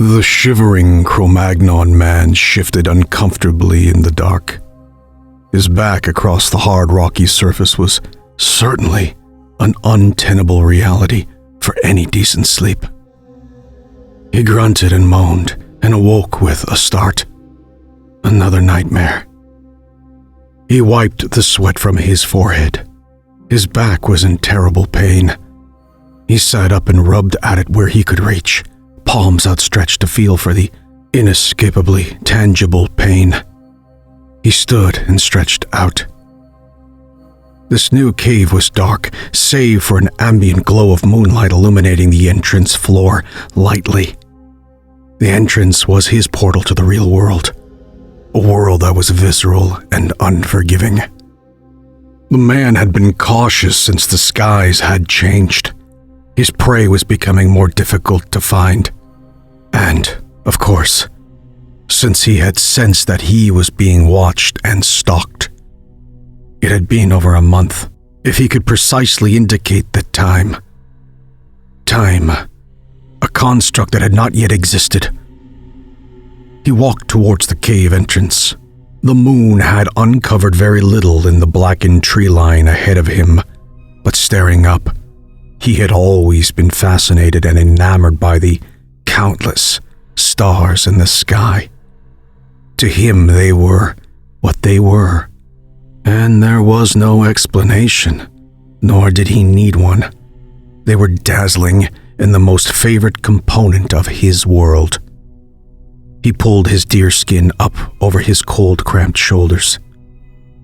The shivering cro-magnon man shifted uncomfortably in the dark. His back across the hard rocky surface was certainly an untenable reality for any decent sleep. He grunted and moaned and awoke with a start. Another nightmare. He wiped the sweat from his forehead. His back was in terrible pain. He sat up and rubbed at it where he could reach, palms outstretched to feel for the inescapably tangible pain. He stood and stretched out. This new cave was dark, save for an ambient glow of moonlight illuminating the entrance floor lightly. The entrance was his portal to the real world, a world that was visceral and unforgiving. The man had been cautious since the skies had changed. His prey was becoming more difficult to find. And, of course, since he had sensed that he was being watched and stalked. It had been over a month, if he could precisely indicate the time. Time, a construct that had not yet existed. He walked towards the cave entrance. The moon had uncovered very little in the blackened tree line ahead of him, but staring up, he had always been fascinated and enamored by the countless stars in the sky. To him they were what they were, and there was no explanation, nor did he need one. They were dazzling and the most favored component of his world. He pulled his deerskin up over his cold, cramped shoulders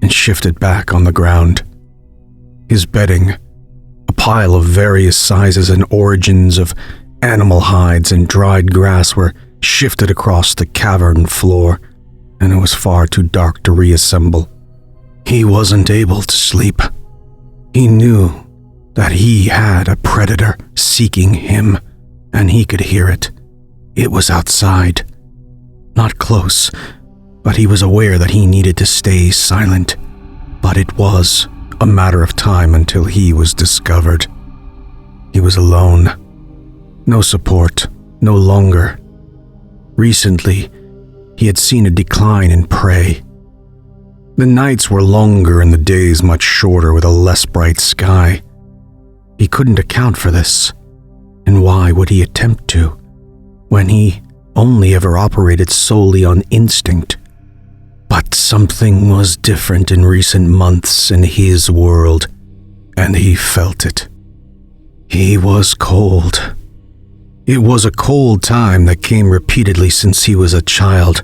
and shifted back on the ground. His bedding, a pile of various sizes and origins of animal hides and dried grass, were shifted across the cavern floor, and it was far too dark to reassemble. He wasn't able to sleep. He knew that he had a predator seeking him, and he could hear it. It was outside. Not close, but he was aware that he needed to stay silent. But it was a matter of time until he was discovered. He was alone. No support, no longer. Recently, he had seen a decline in prey. The nights were longer and the days much shorter with a less bright sky. He couldn't account for this, and why would he attempt to, when he only ever operated solely on instinct? But something was different in recent months in his world, and he felt it. He was cold. It was a cold time that came repeatedly since he was a child,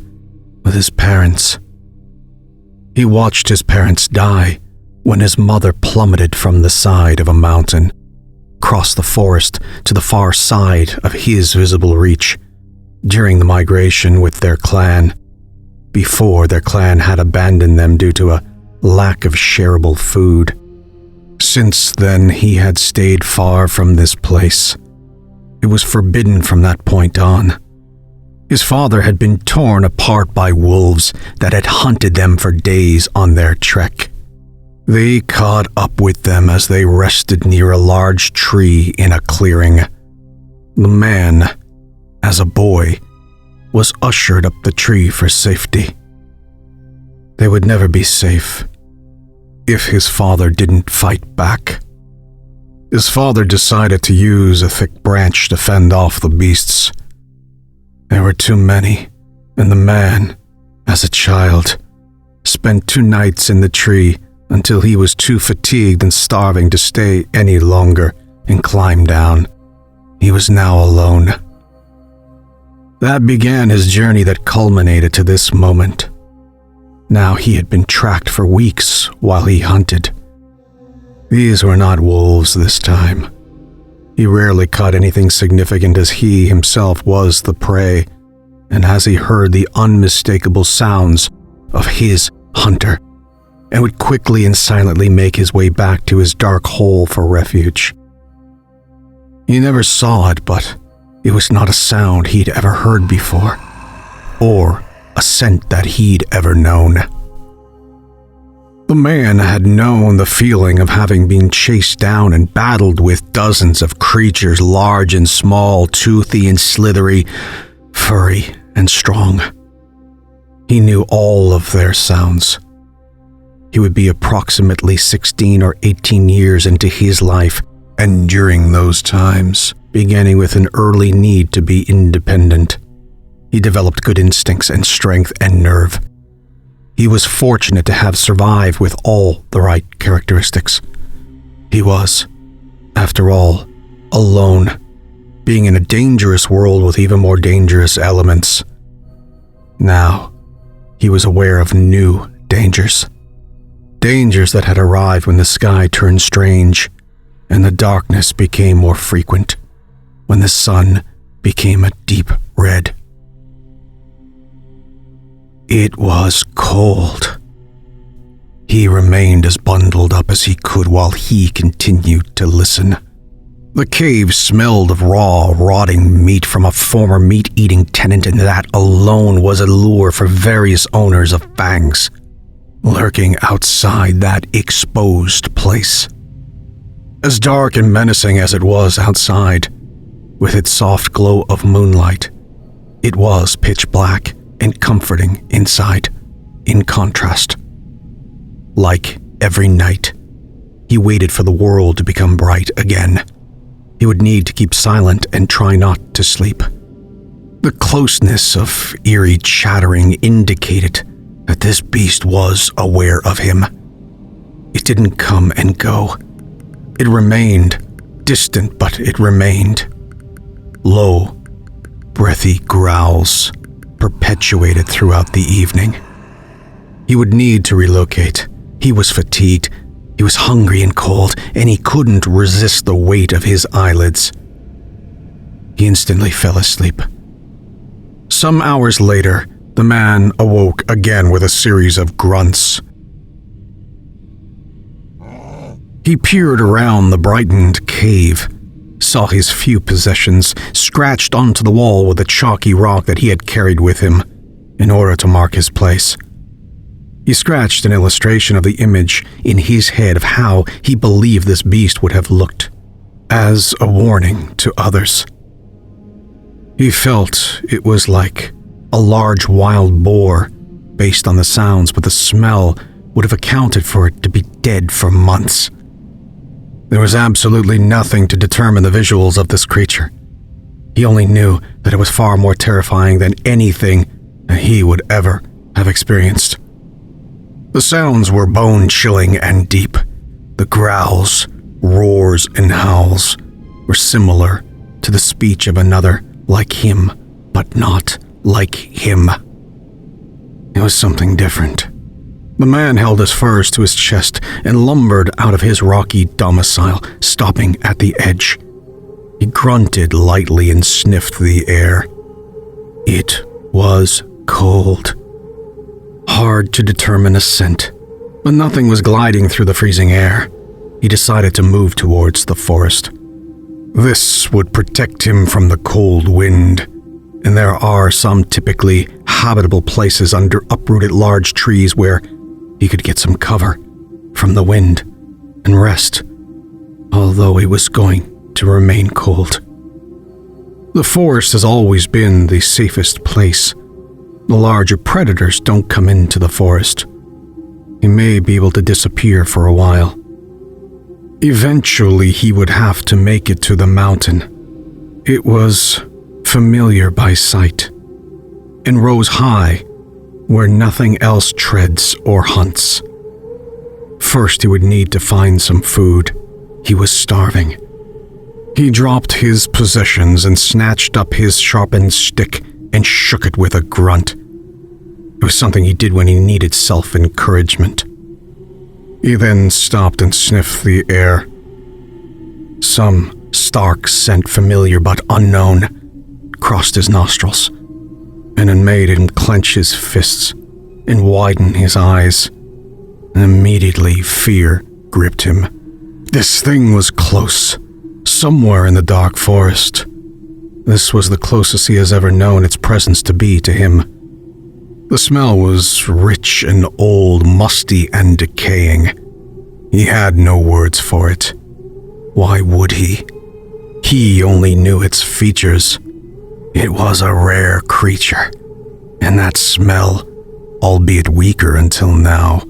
with his parents. He watched his parents die when his mother plummeted from the side of a mountain, crossed the forest to the far side of his visible reach, during the migration with their clan, before their clan had abandoned them due to a lack of shareable food. Since then, he had stayed far from this place. It was forbidden from that point on. His father had been torn apart by wolves that had hunted them for days on their trek. They caught up with them as they rested near a large tree in a clearing. The man, as a boy, was ushered up the tree for safety. They would never be safe if his father didn't fight back. His father decided to use a thick branch to fend off the beasts. There were too many, and the man, as a child, spent 2 nights in the tree until he was too fatigued and starving to stay any longer and climb down. He was now alone. That began his journey that culminated to this moment. Now he had been tracked for weeks while he hunted. These were not wolves this time. He rarely caught anything significant as he himself was the prey, and as he heard the unmistakable sounds of his hunter, and would quickly and silently make his way back to his dark hole for refuge. He never saw it, but it was not a sound he'd ever heard before, or a scent that he'd ever known. The man had known the feeling of having been chased down and battled with dozens of creatures, large and small, toothy and slithery, furry and strong. He knew all of their sounds. He would be approximately 16 or 18 years into his life, and during those times, beginning with an early need to be independent, he developed good instincts and strength and nerve. He was fortunate to have survived with all the right characteristics. He was, after all, alone, being in a dangerous world with even more dangerous elements. Now, he was aware of new dangers. Dangers that had arrived when the sky turned strange and the darkness became more frequent, when the sun became a deep red. It was cold. He remained as bundled up as he could while he continued to listen. The cave smelled of raw, rotting meat from a former meat-eating tenant, and that alone was a lure for various owners of fangs lurking outside that exposed place. As dark and menacing as it was outside, with its soft glow of moonlight, it was pitch black and comforting inside, in contrast. Like every night, he waited for the world to become bright again. He would need to keep silent and try not to sleep. The closeness of eerie chattering indicated that this beast was aware of him. It didn't come and go. It remained, distant, but it remained. Low, breathy growls perpetuated throughout the evening. He would need to relocate. He was fatigued, he was hungry and cold, and he couldn't resist the weight of his eyelids. He instantly fell asleep. Some hours later, the man awoke again with a series of grunts. He peered around the brightened cave, saw his few possessions scratched onto the wall with a chalky rock that he had carried with him in order to mark his place. He scratched an illustration of the image in his head of how he believed this beast would have looked, as a warning to others. He felt it was like a large wild boar, based on the sounds, but the smell would have accounted for it to be dead for months. There was absolutely nothing to determine the visuals of this creature. He only knew that it was far more terrifying than anything that he would ever have experienced. The sounds were bone-chilling and deep. The growls, roars, and howls were similar to the speech of another like him, but not like him. It was something different. The man held his furs to his chest and lumbered out of his rocky domicile, stopping at the edge. He grunted lightly and sniffed the air. It was cold. Hard to determine a scent, but nothing was gliding through the freezing air. He decided to move towards the forest. This would protect him from the cold wind, and there are some typically habitable places under uprooted large trees where he could get some cover from the wind and rest, although it was going to remain cold. The forest has always been the safest place. The larger predators don't come into the forest. He may be able to disappear for a while. Eventually, he would have to make it to the mountain. It was familiar by sight, and rose high where nothing else treads or hunts. First, he would need to find some food. He was starving. He dropped his possessions and snatched up his sharpened stick and shook it with a grunt. It was something he did when he needed self-encouragement. He then stopped and sniffed the air. Some stark scent, familiar but unknown, crossed his nostrils, and it made him clench his fists and widen his eyes. And immediately fear gripped him. This thing was close, somewhere in the dark forest. This was the closest he has ever known its presence to be to him. The smell was rich and old, musty and decaying. He had no words for it. Why would he? He only knew its features. It was a rare creature, and that smell, albeit weaker until now,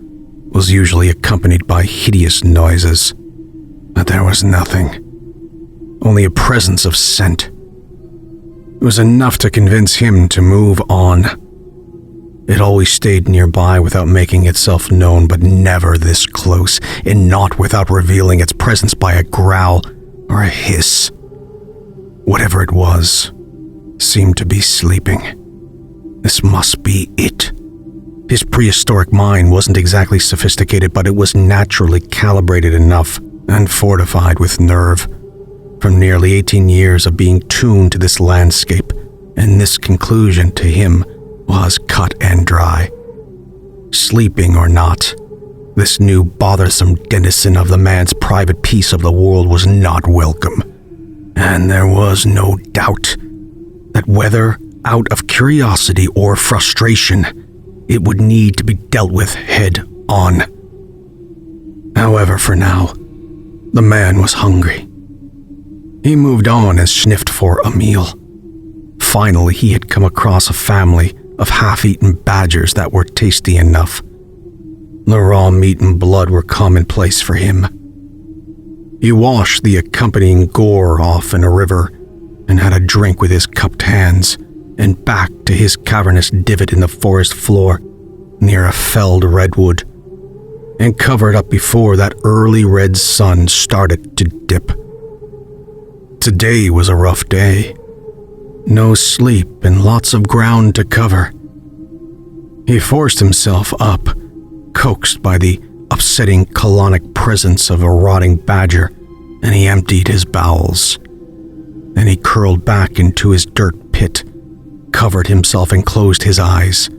was usually accompanied by hideous noises. But there was nothing. Only a presence of scent. It was enough to convince him to move on. It always stayed nearby without making itself known, but never this close, and not without revealing its presence by a growl or a hiss. Whatever it was, seemed to be sleeping. This must be it. His prehistoric mind wasn't exactly sophisticated, but it was naturally calibrated enough and fortified with nerve. From nearly 18 years of being tuned to this landscape, and this conclusion to him was cut and dry. Sleeping or not, this new bothersome denizen of the man's private piece of the world was not welcome. And there was no doubt that whether out of curiosity or frustration, it would need to be dealt with head on. However, for now, the man was hungry. He moved on and sniffed for a meal. Finally, he had come across a family of half-eaten badgers that were tasty enough. The raw meat and blood were commonplace for him. He washed the accompanying gore off in a river and had a drink with his cupped hands and back to his cavernous divot in the forest floor near a felled redwood and covered up before that early red sun started to dip. Today was a rough day. No sleep and lots of ground to cover. He forced himself up, coaxed by the upsetting colonic presence of a rotting badger, and he emptied his bowels. Then he curled back into his dirt pit, covered himself and closed his eyes.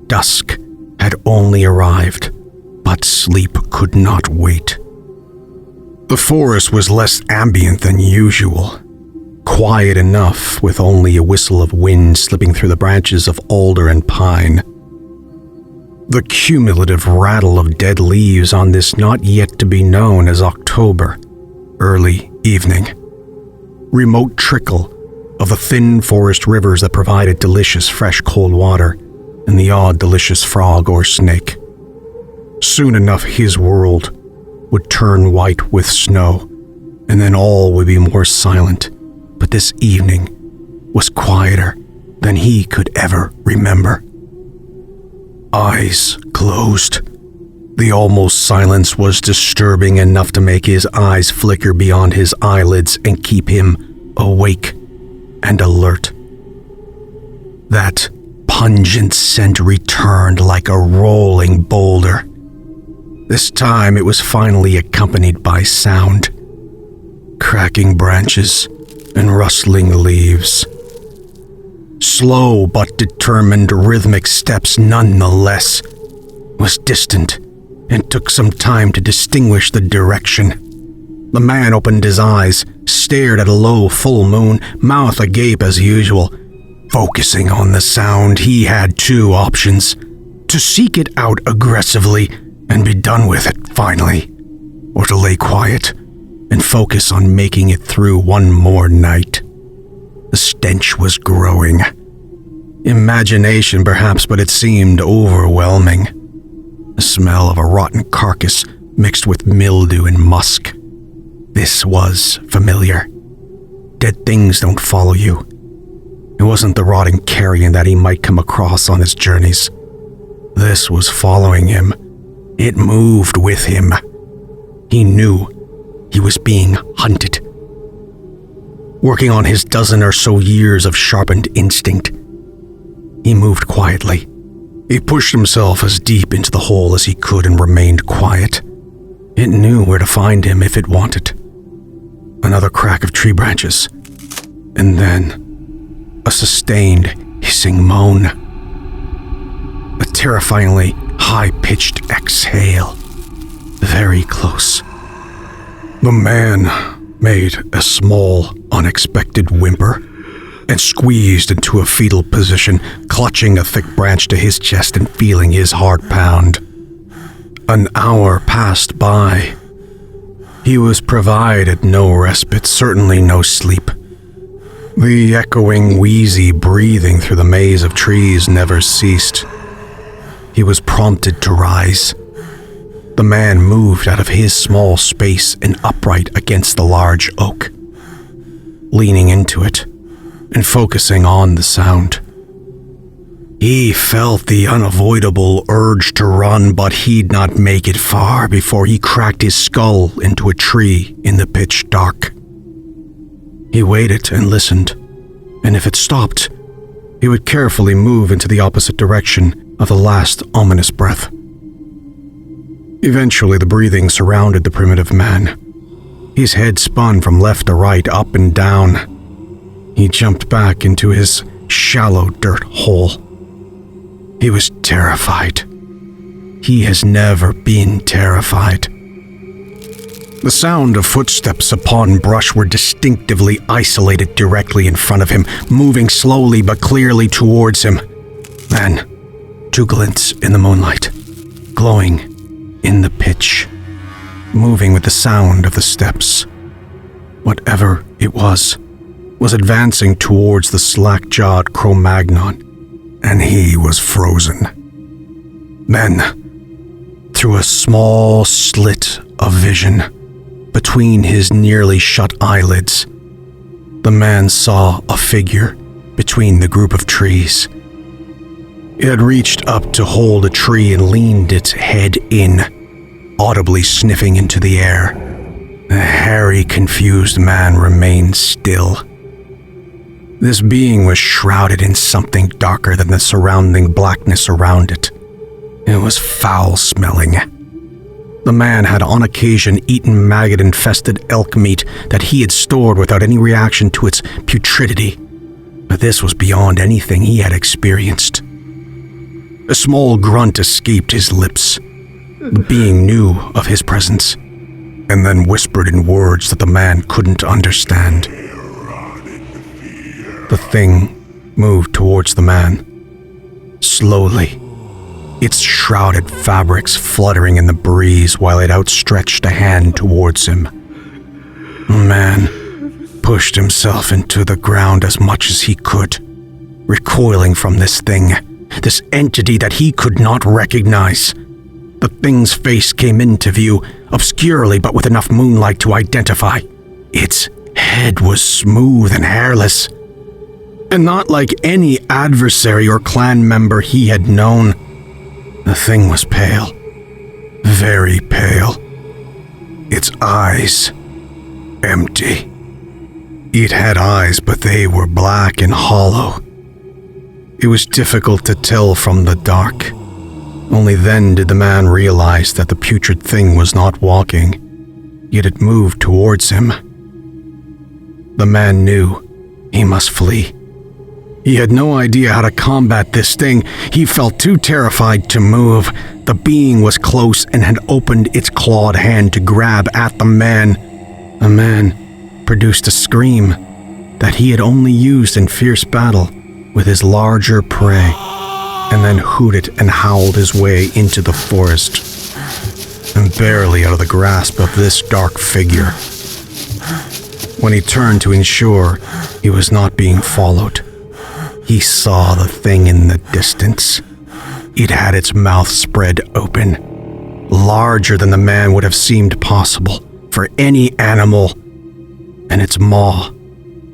Dusk had only arrived, but sleep could not wait. The forest was less ambient than usual, quiet enough with only a whistle of wind slipping through the branches of alder and pine. The cumulative rattle of dead leaves on this not yet to be known as October, early evening. Remote trickle of the thin forest rivers that provided delicious fresh cold water and the odd delicious frog or snake. Soon enough his world would turn white with snow, and then all would be more silent, but this evening was quieter than he could ever remember. Eyes closed. The almost silence was disturbing enough to make his eyes flicker beyond his eyelids and keep him awake and alert. That pungent scent returned like a rolling boulder. This time it was finally accompanied by sound. Cracking branches and rustling leaves. Slow but determined rhythmic steps nonetheless. Was distant and took some time to distinguish the direction. The man opened his eyes, stared at a low full moon, mouth agape as usual. Focusing on the sound, he had two options: to seek it out aggressively and be done with it finally, or to lay quiet and focus on making it through one more night. The stench was growing. Imagination perhaps, but it seemed overwhelming. The smell of a rotten carcass mixed with mildew and musk. This was familiar. Dead things don't follow you. It wasn't the rotting carrion that he might come across on his journeys. This was following him. It moved with him. He knew he was being hunted. Working on his dozen or so years of sharpened instinct, he moved quietly. He pushed himself as deep into the hole as he could and remained quiet. It knew where to find him if it wanted. Another crack of tree branches, and then a sustained hissing moan. A terrifyingly high-pitched exhale, very close. The man made a small, unexpected whimper and squeezed into a fetal position, clutching a thick branch to his chest and feeling his heart pound. An hour passed by. He was provided no respite, certainly no sleep. The echoing, wheezy breathing through the maze of trees never ceased. He was prompted to rise. The man moved out of his small space and upright against the large oak, leaning into it and focusing on the sound. He felt the unavoidable urge to run, but he'd not make it far before he cracked his skull into a tree in the pitch dark. He waited and listened, and if it stopped, he would carefully move into the opposite direction of the last ominous breath. Eventually, the breathing surrounded the primitive man. His head spun from left to right, up and down. He jumped back into his shallow dirt hole. He was terrified. He has never been terrified. The sound of footsteps upon brush were distinctively isolated directly in front of him, moving slowly but clearly towards him. Then, two glints in the moonlight, glowing in the pitch, moving with the sound of the steps. Whatever it was advancing towards the slack-jawed cro-magnon, and he was frozen. Then, through a small slit of vision between his nearly shut eyelids, the man saw a figure between the group of trees. It had reached up to hold a tree and leaned its head in, audibly sniffing into the air. The hairy, confused man remained still. This being was shrouded in something darker than the surrounding blackness around it. It was foul-smelling. The man had on occasion eaten maggot-infested elk meat that he had stored without any reaction to its putridity, but this was beyond anything he had experienced. A small grunt escaped his lips. The being knew of his presence, and then whispered in words that the man couldn't understand. The thing moved towards the man, slowly, its shrouded fabrics fluttering in the breeze while it outstretched a hand towards him. The man pushed himself into the ground as much as he could, recoiling from this thing, this entity that he could not recognize. The thing's face came into view, obscurely but with enough moonlight to identify. Its head was smooth and hairless, and not like any adversary or clan member he had known. The thing was pale, very pale. Its eyes empty. It had eyes, but they were black and hollow. It was difficult to tell from the dark. Only then did the man realize that the putrid thing was not walking, yet it moved towards him. The man knew he must flee. He had no idea how to combat this thing. He felt too terrified to move. The being was close and had opened its clawed hand to grab at the man. The man produced a scream that he had only used in fierce battle with his larger prey, and then hooted and howled his way into the forest, and barely out of the grasp of this dark figure. When he turned to ensure he was not being followed, he saw the thing in the distance. It had its mouth spread open, larger than the man would have seemed possible for any animal, and its maw,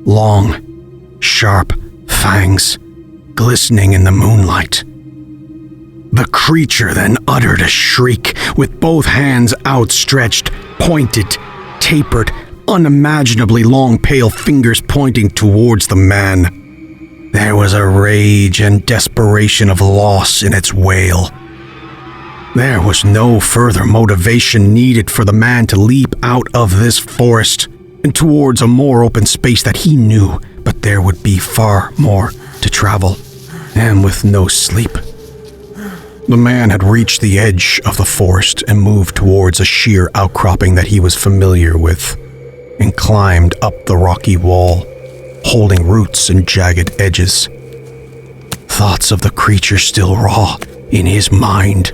long, sharp fangs, glistening in the moonlight. The creature then uttered a shriek, with both hands outstretched, pointed, tapered, unimaginably long pale fingers pointing towards the man. There was a rage and desperation of loss in its wail. There was no further motivation needed for the man to leap out of this forest and towards a more open space that he knew, but there would be far more to travel, and with no sleep. The man had reached the edge of the forest and moved towards a sheer outcropping that he was familiar with, and climbed up the rocky wall, holding roots and jagged edges. Thoughts of the creature still raw in his mind.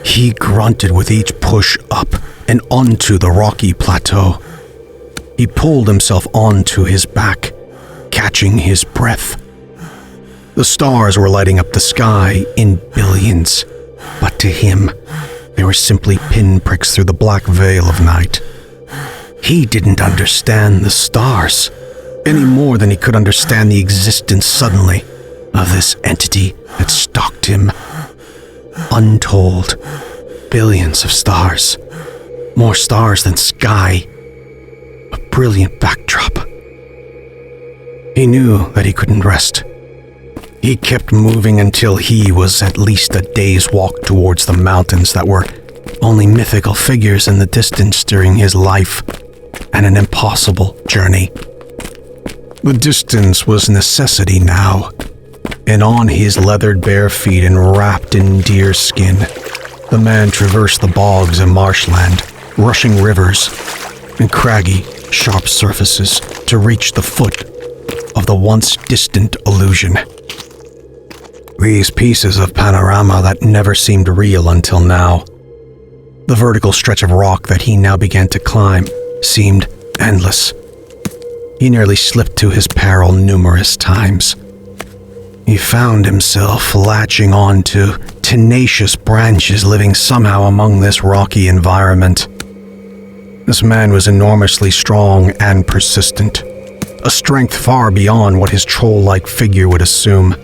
He grunted with each push up and onto the rocky plateau. He pulled himself onto his back, catching his breath. The stars were lighting up the sky in billions, but to him, they were simply pinpricks through the black veil of night. He didn't understand the stars, any more than he could understand the existence suddenly of this entity that stalked him. Untold, billions of stars, more stars than sky, a brilliant backdrop. He knew that he couldn't rest. He kept moving until he was at least a day's walk towards the mountains that were only mythical figures in the distance during his life, and an impossible journey. The distance was necessity now, and on his leathered bare feet and wrapped in deer skin, the man traversed the bogs and marshland, rushing rivers, and craggy, sharp surfaces to reach the foot of the once distant illusion. These pieces of panorama that never seemed real until now. The vertical stretch of rock that he now began to climb seemed endless. He nearly slipped to his peril numerous times. He found himself latching on to tenacious branches living somehow among this rocky environment. This man was enormously strong and persistent, a strength far beyond what his troll-like figure would assume.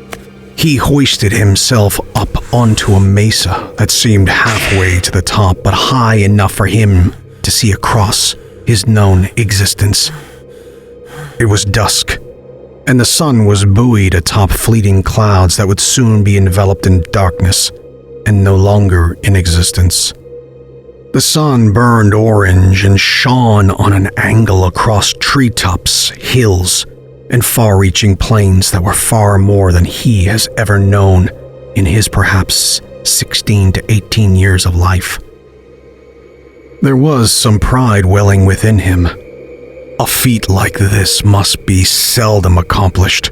He hoisted himself up onto a mesa that seemed halfway to the top, but high enough for him to see across his known existence. It was dusk, and the sun was buoyed atop fleeting clouds that would soon be enveloped in darkness and no longer in existence. The sun burned orange and shone on an angle across treetops, hills, and far-reaching plains that were far more than he has ever known in his perhaps 16 to 18 years of life. There was some pride welling within him. A feat like this must be seldom accomplished.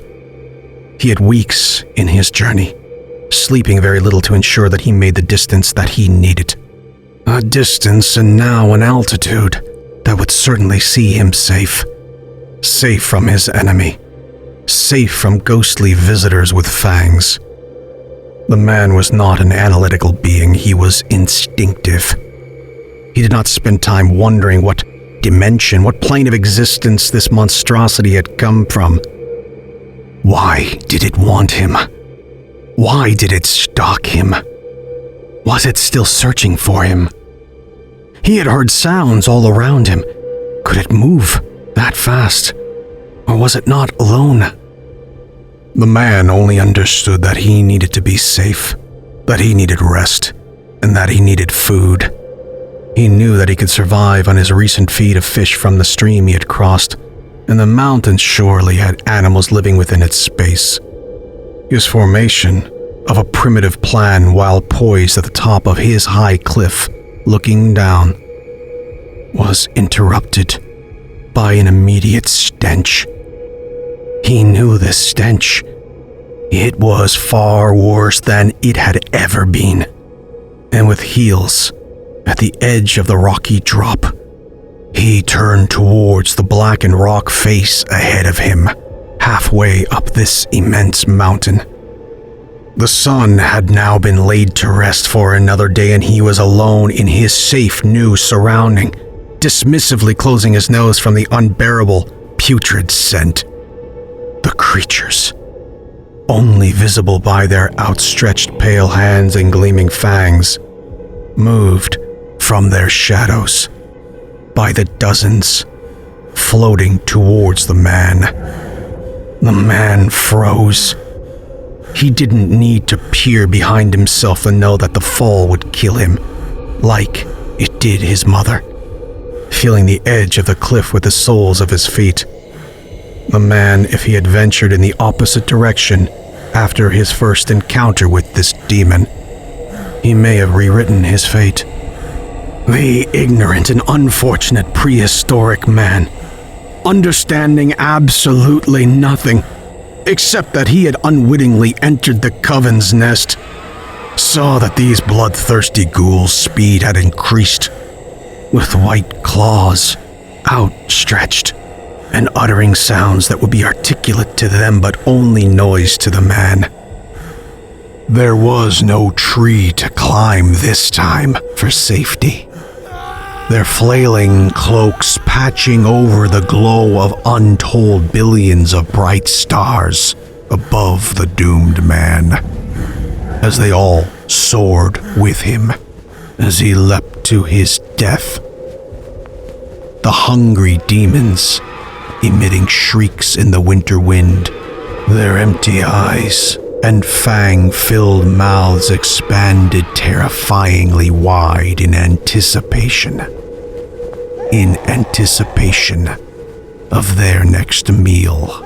He had weeks in his journey, sleeping very little to ensure that he made the distance that he needed. A distance and now an altitude that would certainly see him safe. Safe from his enemy. Safe from ghostly visitors with fangs. The man was not an analytical being, he was instinctive. He did not spend time wondering what dimension, what plane of existence this monstrosity had come from. Why did it want him? Why did it stalk him? Was it still searching for him? He had heard sounds all around him. Could it move that fast? Or was it not alone? The man only understood that he needed to be safe, that he needed rest, and that he needed food. He knew that he could survive on his recent feed of fish from the stream he had crossed, and the mountains surely had animals living within its space. His formation of a primitive plan while poised at the top of his high cliff, looking down, was interrupted by an immediate stench. He knew this stench. It was far worse than it had ever been. And with heels at the edge of the rocky drop, he turned towards the blackened rock face ahead of him, halfway up this immense mountain. The sun had now been laid to rest for another day, and he was alone in his safe new surrounding, dismissively closing his nose from the unbearable, putrid scent. The creatures, only visible by their outstretched pale hands and gleaming fangs, moved from their shadows by the dozens, floating towards the man. The man froze. He didn't need to peer behind himself to know that the fall would kill him, like it did his mother, feeling the edge of the cliff with the soles of his feet. The man, if he had ventured in the opposite direction after his first encounter with this demon, he may have rewritten his fate. The ignorant and unfortunate prehistoric man, understanding absolutely nothing, except that he had unwittingly entered the coven's nest, saw that these bloodthirsty ghouls' speed had increased, with white claws outstretched and uttering sounds that would be articulate to them but only noise to the man. There was no tree to climb this time for safety. Their flailing cloaks patching over the glow of untold billions of bright stars above the doomed man, as they all soared with him as he leapt to his death. The hungry demons, emitting shrieks in the winter wind, their empty eyes and fang-filled mouths expanded terrifyingly wide in anticipation of their next meal.